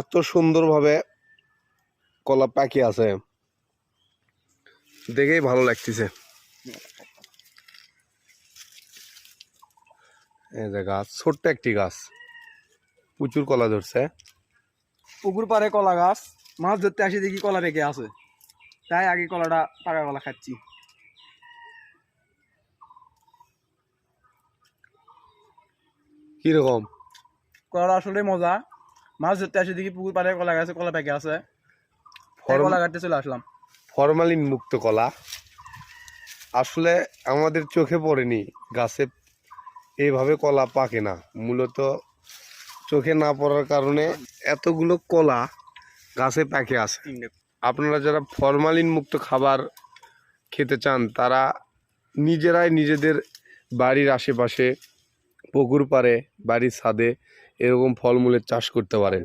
এত সুন্দরভাবে কলা পাকি আছে, দেখেই ভালো লাগতেছে। এই যে গাছ, ছোট্ট একটি গাছ, প্রচুর কলা ধরছে। পুকুর পাড়ে কলা গাছ, মাছ ধরতে আসি দেখি কলা পেকে আছে, তাই আগে কলাটা পাকা কলা খাচ্ছি। কিরকম? কলাটা আসলে মজা। মাছ ধরতে আসি দেখি পুকুর পাড়ে কলা গাছে কলা পেকে আছে, তাই কলা কাটতে চলে আসলাম। ফরমালিন মুক্ত কলা। আসলে আমাদের চোখে পড়েনি গাছে এইভাবে কলা পাকে না, মূলত চোখে না পড়ার কারণে এতগুলো কলা গাছে পাকে আছে। আপনারা যারা ফরমালিন মুক্ত খাবার খেতে চান তারা নিজেরাই নিজেদের বাড়ির আশেপাশে পুকুর পাড়ে, বাড়ির ছাদে এরকম ফলমূলের চাষ করতে পারেন।